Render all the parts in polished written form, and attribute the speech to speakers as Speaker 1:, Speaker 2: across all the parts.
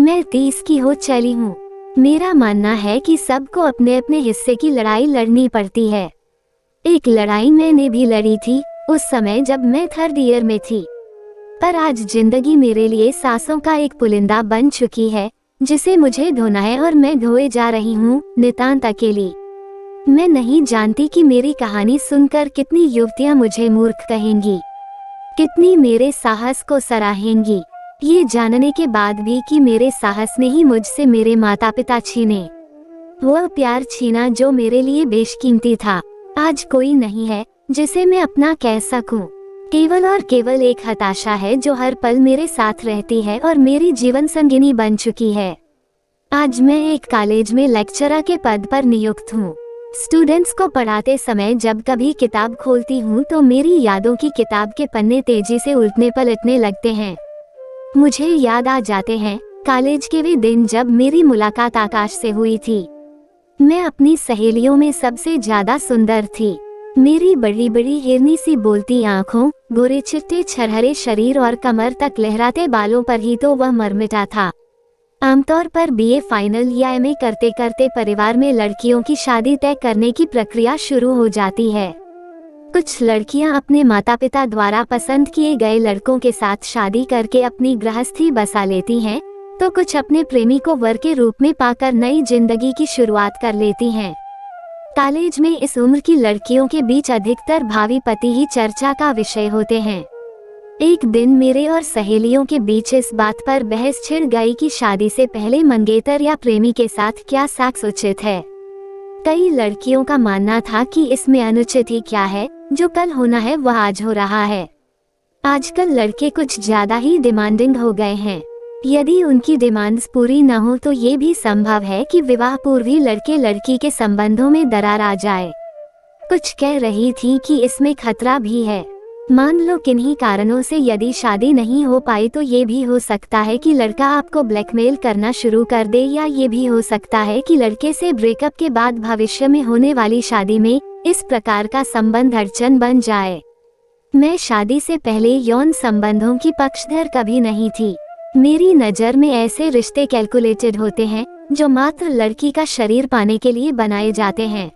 Speaker 1: मैं 30 की हो चली हूँ। मेरा मानना है कि सबको अपने अपने हिस्से की लड़ाई लड़नी पड़ती है। एक लड़ाई मैंने भी लड़ी थी उस समय जब मैं 3rd ईयर में थी। पर आज जिंदगी मेरे लिए सांसों का एक पुलिंदा बन चुकी है जिसे मुझे धोना है और मैं धोए जा रही हूँ नितांत अकेली। मैं नहीं जानती कि मेरी कहानी सुनकर कितनी युवतियाँ मुझे मूर्ख कहेंगी, कितनी मेरे साहस को सराहेंगी, ये जानने के बाद भी कि मेरे साहस ने ही मुझसे मेरे माता पिता छीने, वह प्यार छीना जो मेरे लिए बेशकीमती था। आज कोई नहीं है जिसे मैं अपना कह सकूं। केवल और केवल एक हताशा है जो हर पल मेरे साथ रहती है और मेरी जीवन संगिनी बन चुकी है। आज मैं एक कॉलेज में लेक्चरर के पद पर नियुक्त हूँ। स्टूडेंट्स को पढ़ाते समय जब कभी किताब खोलती हूँ तो मेरी यादों की किताब के पन्ने तेजी से उल्टने पलटने लगते हैं। मुझे याद आ जाते हैं कॉलेज के वे दिन जब मेरी मुलाकात आकाश से हुई थी। मैं अपनी सहेलियों में सबसे ज्यादा सुंदर थी। मेरी बड़ी बड़ी हिरनी सी बोलती आंखों, गोरे चिट्टे छरहरे शरीर और कमर तक लहराते बालों पर ही तो वह मरमिटा था। आमतौर पर बीए फाइनल या एमए करते करते परिवार में लड़कियों की शादी तय करने की प्रक्रिया शुरू हो जाती है। कुछ लड़कियां अपने माता पिता द्वारा पसंद किए गए लड़कों के साथ शादी करके अपनी गृहस्थी बसा लेती हैं, तो कुछ अपने प्रेमी को वर के रूप में पाकर नई जिंदगी की शुरुआत कर लेती हैं। कॉलेज में इस उम्र की लड़कियों के बीच अधिकतर भावी पति ही चर्चा का विषय होते हैं। एक दिन मेरे और सहेलियों के बीच इस बात पर बहस छिड़ गई कि शादी से पहले मंगेतर या प्रेमी के साथ क्या सेक्स उचित है। कई लड़कियों का मानना था कि इसमें अनुचित ही क्या है, जो कल होना है वह आज हो रहा है। आजकल लड़के कुछ ज्यादा ही डिमांडिंग हो गए हैं। यदि उनकी डिमांड्स पूरी न हो तो ये भी संभव है कि विवाह पूर्व ही लड़के लड़की के संबंधों में दरार आ जाए। कुछ कह रही थी कि इसमें खतरा भी है। मान लो किन्हीं कारणों से यदि शादी नहीं हो पाई तो ये भी हो सकता है कि लड़का आपको ब्लैकमेल करना शुरू कर दे, या ये भी हो सकता है कि लड़के से ब्रेकअप के बाद भविष्य में होने वाली शादी में इस प्रकार का संबंध अड़चन बन जाए। मैं शादी से पहले यौन संबंधों की पक्षधर कभी नहीं थी। मेरी नज़र में ऐसे रिश्ते कैलकुलेटेड होते हैं जो मात्र लड़की का शरीर पाने के लिए बनाए जाते हैं।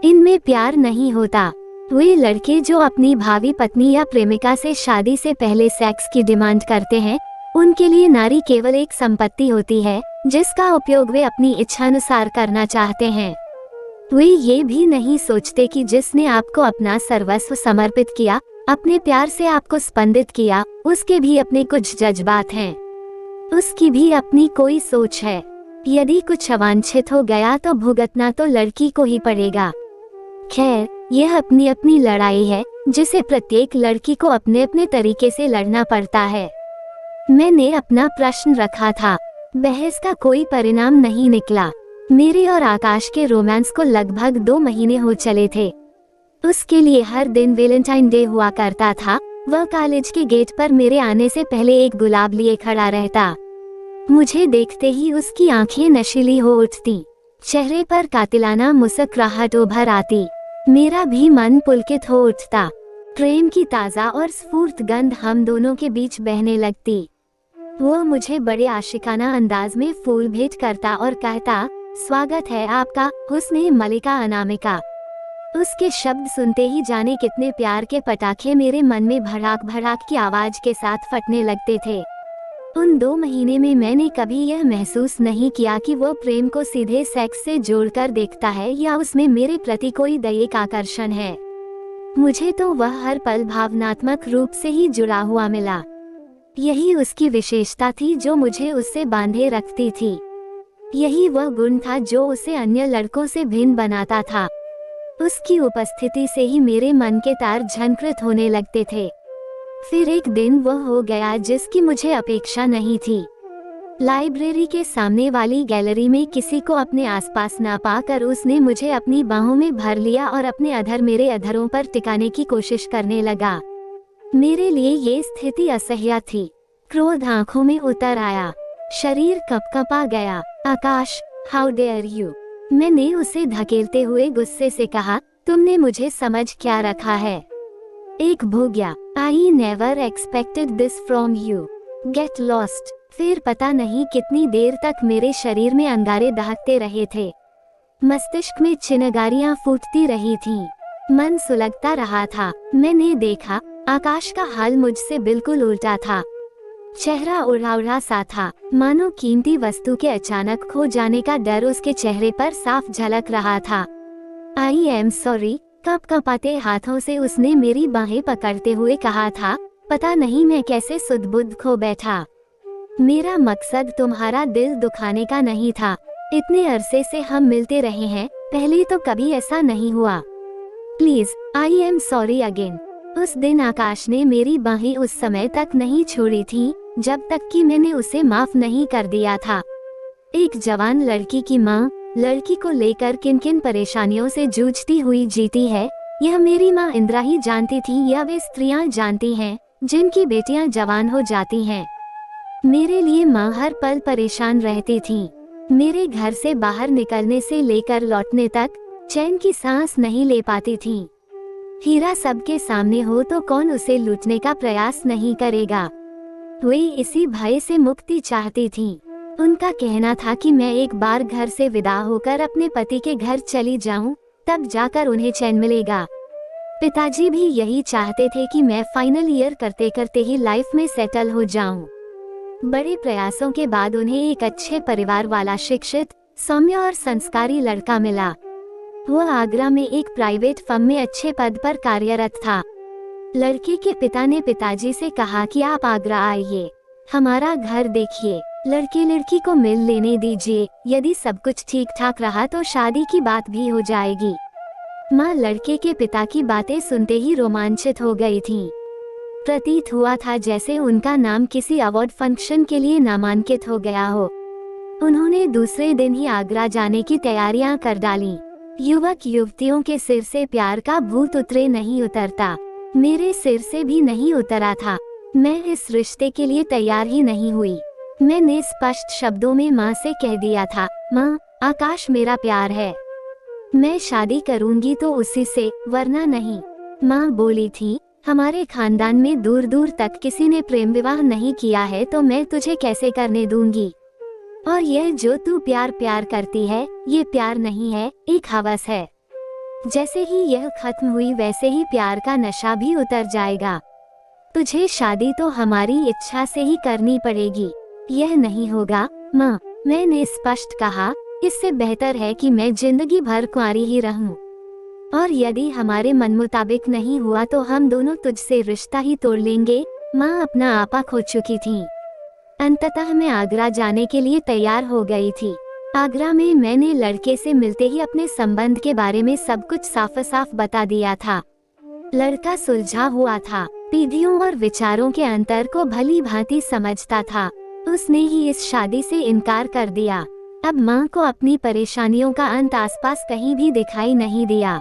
Speaker 1: इनमें प्यार नहीं होता। वे लड़के जो अपनी भावी पत्नी या प्रेमिका से शादी से पहले सेक्स की डिमांड करते हैं, उनके लिए नारी केवल एक संपत्ति होती है जिसका उपयोग वे अपनी इच्छानुसार करना चाहते हैं। वे ये भी नहीं सोचते कि जिसने आपको अपना सर्वस्व समर्पित किया, अपने प्यार से आपको स्पंदित किया, उसके भी अपने कुछ जज्बात हैं, उसकी भी अपनी कोई सोच है। यदि कुछ अवांछित हो गया तो भुगतना तो लड़की को ही पड़ेगा। खैर, यह अपनी अपनी लड़ाई है जिसे प्रत्येक लड़की को अपने अपने तरीके से लड़ना पड़ता है। मैंने अपना प्रश्न रखा था। बहस का कोई परिणाम नहीं निकला। मेरे और आकाश के रोमांस को लगभग 2 महीने हो चले थे। उसके लिए हर दिन वैलेंटाइन डे हुआ करता था। वह कॉलेज के गेट पर मेरे आने से पहले एक गुलाब लिए खड़ा रहता। मुझे देखते ही उसकी आंखें नशीली हो उठती, चेहरे पर कातिलाना मुस्कुराहट उभर आती। मेरा भी मन पुलकित हो उठता। प्रेम की ताज़ा और स्फूर्त गंध हम दोनों के बीच बहने लगती। वो मुझे बड़े आशिकाना अंदाज में फूल भेंट करता और कहता, स्वागत है आपका हुस्ने मलिका अनामिका। उसके शब्द सुनते ही जाने कितने प्यार के पटाखे मेरे मन में भड़ाक भड़ाक की आवाज के साथ फटने लगते थे। उन 2 महीने में मैंने कभी यह महसूस नहीं किया कि वो प्रेम को सीधे सेक्स से जोड़कर देखता है या उसमें मेरे प्रति कोई दैहिक आकर्षण है। मुझे तो वह हर पल भावनात्मक रूप से ही जुड़ा हुआ मिला। यही उसकी विशेषता थी जो मुझे उससे बांधे रखती थी। यही वह गुण था जो उसे अन्य लड़कों से भिन्न बनाता था। उसकी उपस्थिति से ही मेरे मन के तार झनकृत होने लगते थे। फिर एक दिन वह हो गया जिसकी मुझे अपेक्षा नहीं थी। लाइब्रेरी के सामने वाली गैलरी में किसी को अपने आसपास ना पाकर उसने मुझे अपनी बाहों में भर लिया और अपने अधर मेरे अधरों पर टिकाने की कोशिश करने लगा। मेरे लिए ये स्थिति असह्य थी। क्रोध आंखों में उतर आया, शरीर कपकपा गया। आकाश, हाउ डेयर यू, मैंने उसे धकेलते हुए गुस्से से कहा, तुमने मुझे समझ क्या रखा है? एक भूग्या। I never expected this from you. Get lost. फिर पता नहीं कितनी देर तक मेरे शरीर में अंगारे दहकते रहे थे। मस्तिष्क में चिनगारियां फूटती रही थीं। मन सुलगता रहा था। मैंने देखा आकाश का हाल मुझसे बिल्कुल उल्टा था। चेहरा उड़ा सा था, मानो कीमती वस्तु के अचानक खो जाने का डर उसके चेहरे पर साफ झलक रहा था। आई एम सॉरी, कँपकँपाते हाथों से उसने मेरी बाहें पकड़ते हुए कहा था। पता नहीं मैं कैसे सुध-बुध खो बैठा। मेरा मकसद तुम्हारा दिल दुखाने का नहीं था। इतने अरसे से हम मिलते रहे हैं, पहले तो कभी ऐसा नहीं हुआ। Please, I am sorry again. उस दिन आकाश ने मेरी बाहें उस समय तक नहीं छोड़ी थीं, जब तक कि मैंने उसे माफ नहीं कर दिया था। एक जवान लड़की की माँ लड़की को लेकर किन किन परेशानियों से जूझती हुई जीती है, यह मेरी माँ इंदिरा ही जानती थी या वे स्त्रियां जानती हैं जिनकी बेटियां जवान हो जाती हैं। मेरे लिए माँ हर पल परेशान रहती थी। मेरे घर से बाहर निकलने से लेकर लौटने तक चैन की सांस नहीं ले पाती थी। हीरा सबके सामने हो तो कौन उसे लूटने का प्रयास नहीं करेगा। वे इसी भय से मुक्ति चाहती थीं। उनका कहना था कि मैं एक बार घर से विदा होकर अपने पति के घर चली जाऊं, तब जाकर उन्हें चैन मिलेगा। पिताजी भी यही चाहते थे कि मैं फाइनल ईयर करते करते ही लाइफ में सेटल हो जाऊं। बड़े प्रयासों के बाद उन्हें एक अच्छे परिवार वाला शिक्षित, सौम्य और संस्कारी लड़का मिला। वह आगरा में एक प्राइवेट फर्म में अच्छे पद पर कार्यरत था। लड़के के पिता ने पिताजी से कहा कि आप आगरा आइए, हमारा घर देखिए, लड़के लड़की को मिल लेने दीजिए, यदि सब कुछ ठीक ठाक रहा तो शादी की बात भी हो जाएगी। माँ लड़के के पिता की बातें सुनते ही रोमांचित हो गई थीं। प्रतीत हुआ था जैसे उनका नाम किसी अवार्ड फंक्शन के लिए नामांकित हो गया हो। उन्होंने दूसरे दिन ही आगरा जाने की तैयारियां कर डाली। युवक युवतियों के सिर से प्यार का भूत उतरे नहीं उतरता, मेरे सिर से भी नहीं उतरा था। मैं इस रिश्ते के लिए तैयार ही नहीं हुई। मैंने स्पष्ट शब्दों में माँ से कह दिया था, माँ, आकाश मेरा प्यार है, मैं शादी करूंगी तो उसी से, वरना नहीं। माँ बोली थी, हमारे खानदान में दूर दूर तक किसी ने प्रेम विवाह नहीं किया है, तो मैं तुझे कैसे करने दूंगी। और यह जो तू प्यार प्यार करती है, ये प्यार नहीं है, एक हवस है। जैसे ही यह खत्म हुई वैसे ही प्यार का नशा भी उतर जाएगा। तुझे शादी तो हमारी इच्छा से ही करनी पड़ेगी, यह नहीं होगा माँ, मैंने स्पष्ट कहा। इससे बेहतर है कि मैं जिंदगी भर कुंवारी ही रहूं, और यदि हमारे मन मुताबिक नहीं हुआ तो हम दोनों तुझसे रिश्ता ही तोड़ लेंगे। माँ अपना आपा खो चुकी थी। अंततः मैं आगरा जाने के लिए तैयार हो गई थी। आगरा में मैंने लड़के से मिलते ही अपने संबंध के बारे में सब कुछ साफ साफ बता दिया था। लड़का सुलझा हुआ था, पीढ़ियों और विचारों के अंतर को भली भांति समझता था। उसने ही इस शादी से इनकार कर दिया। अब माँ को अपनी परेशानियों का अंत आसपास कहीं भी दिखाई नहीं दिया।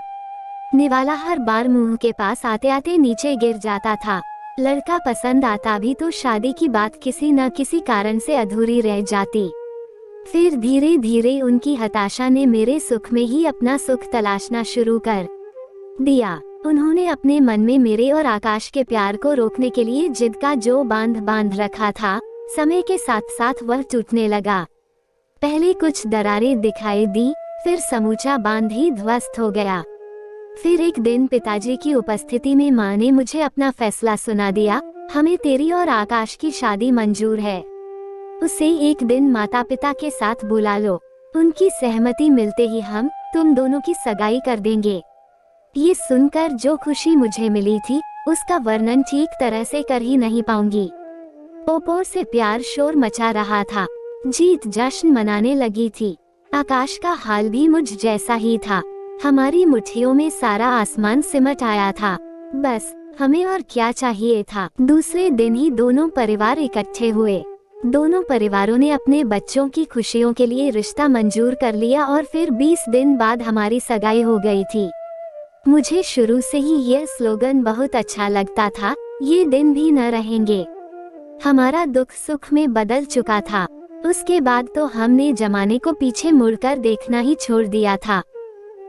Speaker 1: निवाला हर बार मुंह के पास आते आते नीचे गिर जाता था। लड़का पसंद आता भी तो शादी की बात किसी न किसी कारण से अधूरी रह जाती। फिर धीरे धीरे उनकी हताशा ने मेरे सुख में ही अपना सुख तलाशना शुरू कर दिया। उन्होंने अपने मन में मेरे और आकाश के प्यार को रोकने के लिए जिद का जो बांध रखा था, समय के साथ साथ वह टूटने लगा। पहले कुछ दरारें दिखाई दी, फिर समूचा बांध ही ध्वस्त हो गया। फिर एक दिन पिताजी की उपस्थिति में माँ ने मुझे अपना फैसला सुना दिया। हमें तेरी और आकाश की शादी मंजूर है। उसे एक दिन माता पिता के साथ बुला लो, उनकी सहमति मिलते ही हम तुम दोनों की सगाई कर देंगे। ये सुनकर जो खुशी मुझे मिली थी, उसका वर्णन ठीक तरह से कर ही नहीं पाऊंगी। ओपोर से प्यार शोर मचा रहा था, जीत जश्न मनाने लगी थी। आकाश का हाल भी मुझ जैसा ही था। हमारी मुट्ठियों में सारा आसमान सिमट आया था। बस हमें और क्या चाहिए था। दूसरे दिन ही दोनों परिवार इकट्ठे हुए। दोनों परिवारों ने अपने बच्चों की खुशियों के लिए रिश्ता मंजूर कर लिया और फिर 20 दिन बाद हमारी सगाई हो गई थी। मुझे शुरू से ही यह स्लोगन बहुत अच्छा लगता था, ये दिन भी न रहेंगे। हमारा दुख सुख में बदल चुका था। उसके बाद तो हमने जमाने को पीछे मुड़कर देखना ही छोड़ दिया था।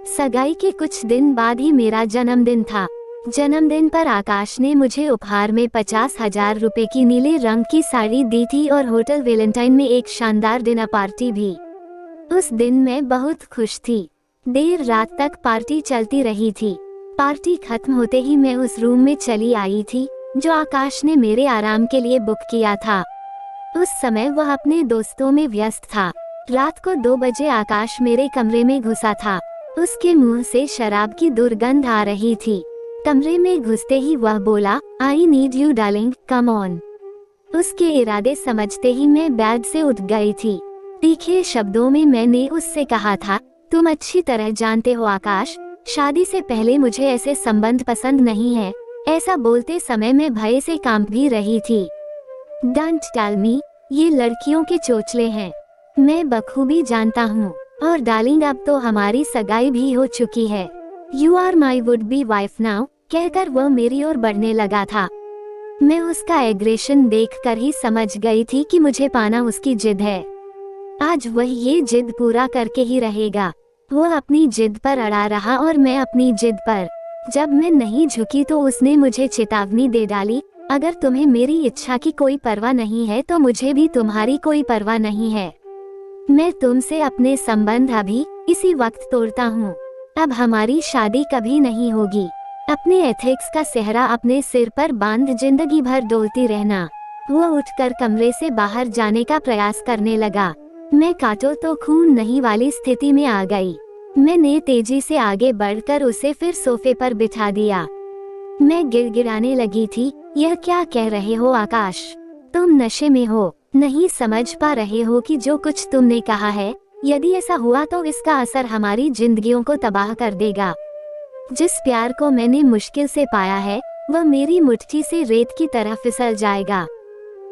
Speaker 1: सगाई के कुछ दिन बाद ही मेरा जन्मदिन था। जन्मदिन पर आकाश ने मुझे उपहार में 50,000 रुपए की नीले रंग की साड़ी दी थी और होटल वेलेंटाइन में एक शानदार डिनर पार्टी भी। उस दिन मैं बहुत खुश थी। देर रात तक पार्टी चलती रही थी। पार्टी खत्म होते ही मैं उस रूम में चली आई थी जो आकाश ने मेरे आराम के लिए बुक किया था। उस समय वह अपने दोस्तों में व्यस्त था। रात को 2 बजे आकाश मेरे कमरे में घुसा था। उसके मुंह से शराब की दुर्गंध आ रही थी। कमरे में घुसते ही वह बोला, I need you darling, come on. उसके इरादे समझते ही मैं बेड से उठ गई थी। तीखे शब्दों में मैंने उससे कहा था, तुम अच्छी तरह जानते हो आकाश, शादी से पहले मुझे ऐसे संबंध पसंद नहीं है। ऐसा बोलते समय मैं भय से कांप भी रही थी। डोंट टेल मी, ये लड़कियों के चोचले हैं, मैं बखूबी जानता हूँ। और डार्लिंग अब तो हमारी सगाई भी हो चुकी है। You are my would be wife now, कहकर वह मेरी ओर बढ़ने लगा था। मैं उसका एग्रेशन देखकर ही समझ गई थी कि मुझे पाना उसकी जिद है। आज वह ये जिद पूरा करके ही रहेगा। वह अपनी जिद पर अड़ा रहा और मैं अपनी जिद पर। जब मैं नहीं झुकी तो उसने मुझे चेतावनी दे डाली, अगर तुम्हें मेरी इच्छा की कोई परवाह नहीं है तो मुझे भी तुम्हारी कोई परवाह नहीं है। मैं तुमसे अपने संबंध अभी इसी वक्त तोड़ता हूँ। अब हमारी शादी कभी नहीं होगी। अपने एथिक्स का सेहरा अपने सिर पर बांध जिंदगी भर डोलती रहना। वह उठकर कमरे से बाहर जाने का प्रयास करने लगा। मैं काटो तो खून नहीं वाली स्थिति में आ गई। मैंने तेजी से आगे बढ़कर उसे फिर सोफे पर बिठा दिया। मैं गिड़गिड़ाने लगी थी, यह क्या कह रहे हो आकाश? तुम नशे में हो, नहीं समझ पा रहे हो कि जो कुछ तुमने कहा है, यदि ऐसा हुआ तो इसका असर हमारी जिंदगियों को तबाह कर देगा। जिस प्यार को मैंने मुश्किल से पाया है, वह मेरी मुट्ठी से रेत की तरह फिसल जाएगा।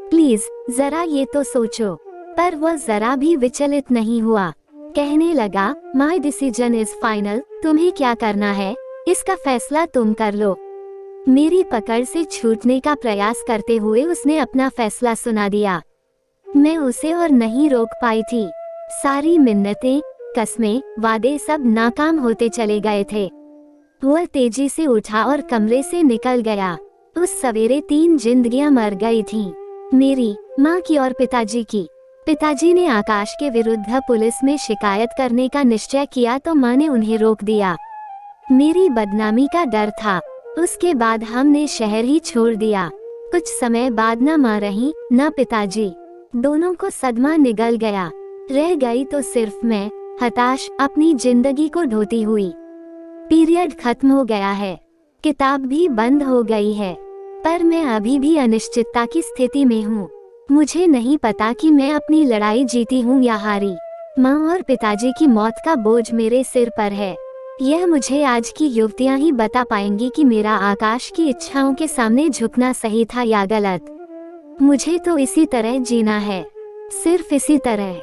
Speaker 1: प्लीज जरा ये तो सोचो। पर वह जरा भी विचलित नहीं हुआ। कहने लगा, माई डिसीजन इज फाइनल, तुम्हें क्या करना है इसका फैसला तुम कर लो। मेरी पकड़ से छूटने का प्रयास करते हुए उसने अपना फैसला सुना दिया। मैं उसे और नहीं रोक पाई थी। सारी मिन्नतें, कस्में, वादे सब नाकाम होते चले गए थे। वह तेजी से उठा और कमरे से निकल गया। उस सवेरे 3 जिंदगियां मर गई थीं। मेरी, माँ की और पिताजी की। पिताजी ने आकाश के विरुद्ध पुलिस में शिकायत करने का निश्चय किया तो माँ ने उन्हें रोक दिया। मेरी बदनामी का डर था। उसके बाद हमने शहर ही छोड़ दिया। कुछ समय बाद न माँ रही न पिताजी। दोनों को सदमा निगल गया। रह गई तो सिर्फ मैं, हताश, अपनी जिंदगी को ढोती हुई। पीरियड खत्म हो गया है। किताब भी बंद हो गई है। पर मैं अभी भी अनिश्चितता की स्थिति में हूँ। मुझे नहीं पता कि मैं अपनी लड़ाई जीती हूँ या हारी। माँ और पिताजी की मौत का बोझ मेरे सिर पर है। यह मुझे आज की युवतियाँ ही बता पाएंगी कि मेरा आकाश की इच्छाओं के सामने झुकना सही था या गलत। मुझे तो इसी तरह जीना है, सिर्फ इसी तरह।